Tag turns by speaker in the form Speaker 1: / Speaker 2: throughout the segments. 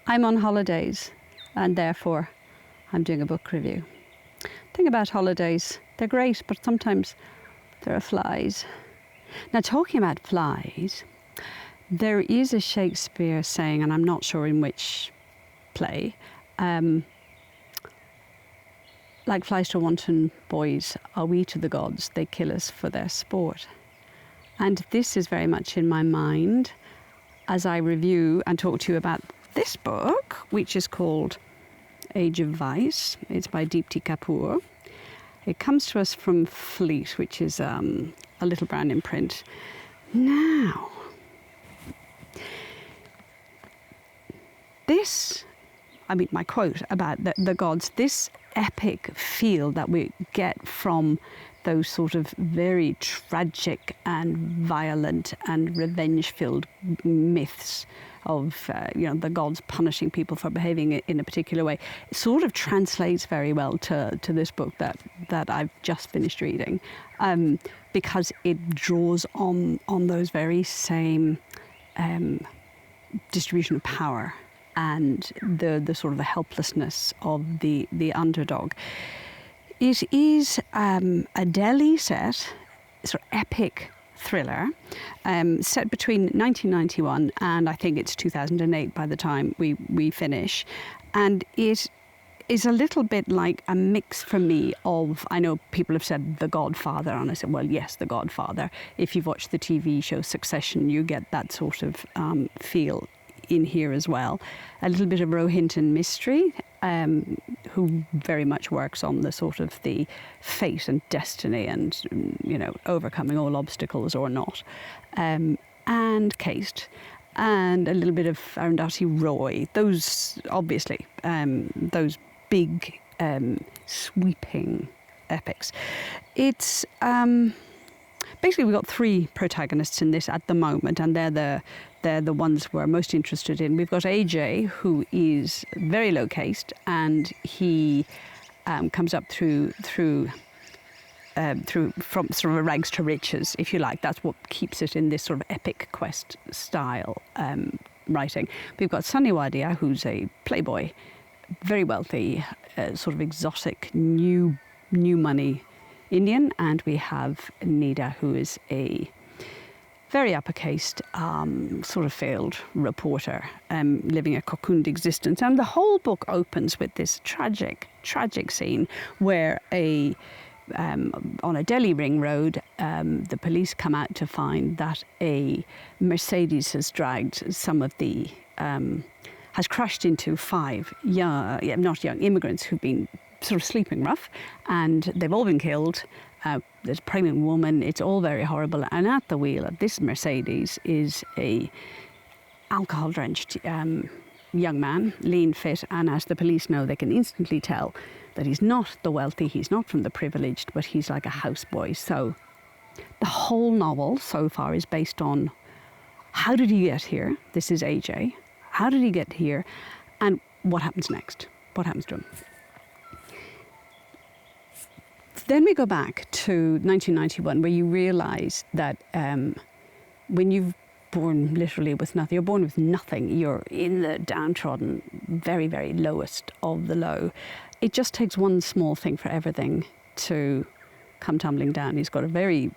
Speaker 1: I'm on holidays, and therefore I'm doing a book review. The thing about holidays, they're great, but sometimes there are flies. Now, talking about flies, there is a Shakespeare saying, and I'm not sure in which play, like flies to wanton boys are we to the gods, they kill us for their sport. And this is very much in my mind as I review and talk to you about this book, which is called Age of Vice. It's by Deepti Kapoor. It comes to us from Fleet, which is a little brown imprint. Now, my quote about the gods, this epic feel that we get from those sort of very tragic and violent and revenge-filled myths of the gods punishing people for behaving in a particular way, it sort of translates very well to this book that I've just finished reading, because it draws on those very same distribution of power and the sort of the helplessness of the underdog. It is a Delhi set, sort of epic thriller, set between 1991 and I think it's 2008 by the time we finish. And it is a little bit like a mix for me of, I know people have said The Godfather, and I said, well, yes, The Godfather. If you've watched the TV show Succession, you get that sort of feel in here as well. A little bit of Rohinton mystery, who very much works on the sort of the fate and destiny and, overcoming all obstacles or not. And Caste, and a little bit of Arundhati Roy. Those, obviously, those big, sweeping epics. It's basically we've got three protagonists in this at the moment, and they're the ones we're most interested in. We've got AJ, who is very low caste, and he comes up through from sort of rags to riches, if you like. That's what keeps it in this sort of epic quest style writing. We've got Sunny Wadia, who's a playboy, very wealthy, sort of exotic, new money Indian, and we have Nida, who is a very upper caste, sort of failed reporter, living a cocooned existence. And the whole book opens with this tragic scene where on a Delhi ring road, the police come out to find that a Mercedes has has crashed into five not young immigrants who've been sort of sleeping rough, and they've all been killed. There's a pregnant woman. It's all very horrible. And at the wheel of this Mercedes is a alcohol-drenched young man, lean, fit, and as the police know, they can instantly tell that he's not the wealthy, he's not from the privileged, but he's like a houseboy. So the whole novel so far is based on how did he get here? This is AJ. How did he get here? And what happens next? What happens to him? Then we go back to 1991, where you realise that when you've born literally with nothing, you're born with nothing, you're in the downtrodden, very, very lowest of the low. It just takes one small thing for everything to come tumbling down. He's got a very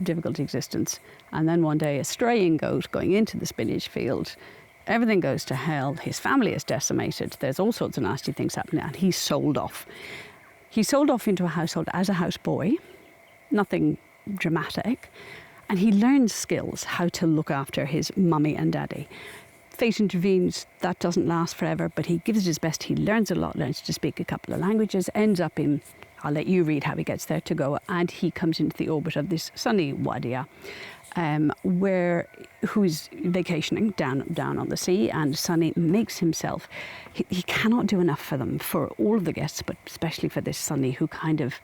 Speaker 1: difficult existence. And then one day, a straying goat going into the spinach field, everything goes to hell. His family is decimated. There's all sorts of nasty things happening, and he's sold off. He's sold off into a household as a houseboy, nothing dramatic, and he learns skills how to look after his mummy and daddy. Fate intervenes, that doesn't last forever, but he gives it his best. He learns a lot, learns to speak a couple of languages, ends up in, I'll let you read how he gets there to go, and he comes into the orbit of this Sunny Wadia, who is vacationing down on the sea, and Sunny makes himself, he cannot do enough for them, for all of the guests, but especially for this Sunny, who kind of,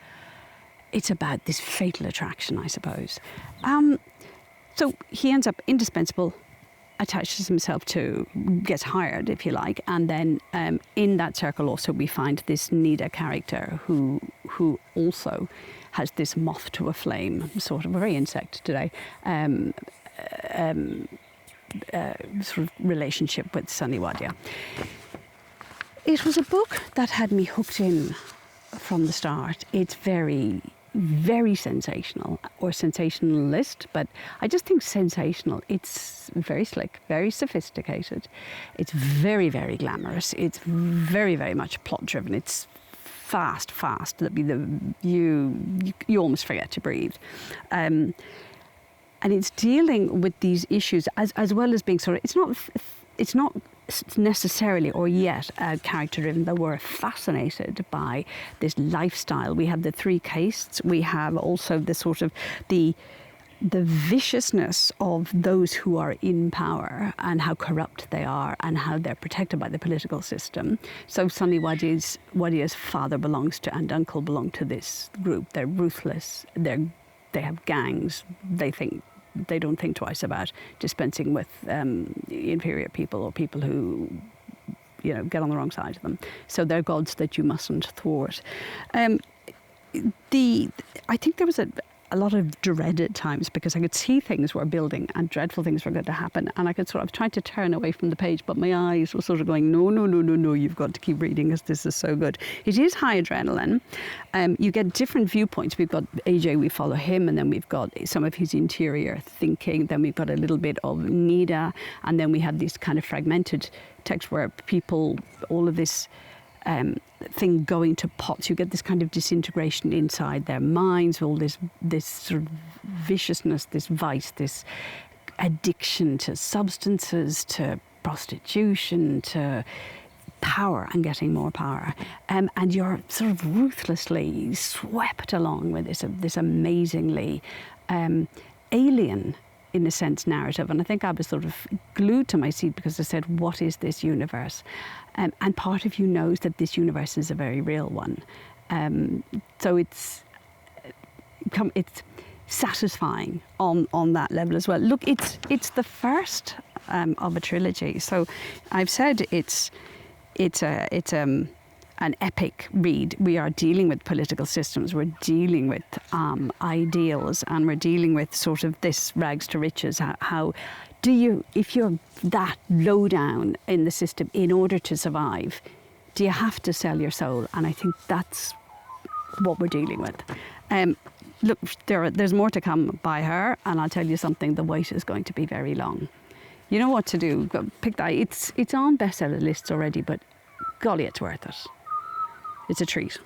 Speaker 1: it's about this fatal attraction, I suppose. So he ends up indispensable, attaches himself to, gets hired, if you like, and then in that circle also we find this Nida character who also has this moth to a flame, sort of a very insect today, sort of relationship with Sunny Wadia. It was a book that had me hooked in from the start. It's very, very sensational, or sensationalist, but I just think sensational. It's very slick, very sophisticated. It's very, very glamorous. It's very, very much plot driven. It's fast. You almost forget to breathe. And it's dealing with these issues as well as being sort of, it's not necessarily or yet character driven, but we're fascinated by this lifestyle. We have the three castes. We have also the sort of the viciousness of those who are in power and how corrupt they are and how they're protected by the political system. So Sunny Wadia's father belongs to and uncle belong to this group. They're ruthless. They have gangs. They don't think twice about dispensing with inferior people or people who, get on the wrong side of them. So they're gods that you mustn't thwart. I think there was a lot of dread at times because I could see things were building and dreadful things were going to happen, and I was trying to turn away from the page, but my eyes were sort of going, no, you've got to keep reading because this is so good. It is high adrenaline. You get different viewpoints. We've got AJ, we follow him, and then we've got some of his interior thinking, then we've got a little bit of Nida, and then we have this kind of fragmented text where people, all of this thing going to pots. You get this kind of disintegration inside their minds, all this sort of viciousness, this vice, this addiction to substances, to prostitution, to power and getting more power. And you're sort of ruthlessly swept along with this amazingly alien, in a sense, narrative. And I think I was sort of glued to my seat because I said, what is this universe? And part of you knows that this universe is a very real one. So it's satisfying on that level as well. Look, it's the first of a trilogy. So I've said it's an epic read. We are dealing with political systems, we're dealing with ideals, and we're dealing with sort of this rags to riches. How do you, if you're that low down in the system, in order to survive, do you have to sell your soul? And I think that's what we're dealing with. Look, there's more to come by her, and I'll tell you something, the wait is going to be very long. You know what to do. Go pick that. It's on bestseller lists already, but golly, it's worth it. It's a treat.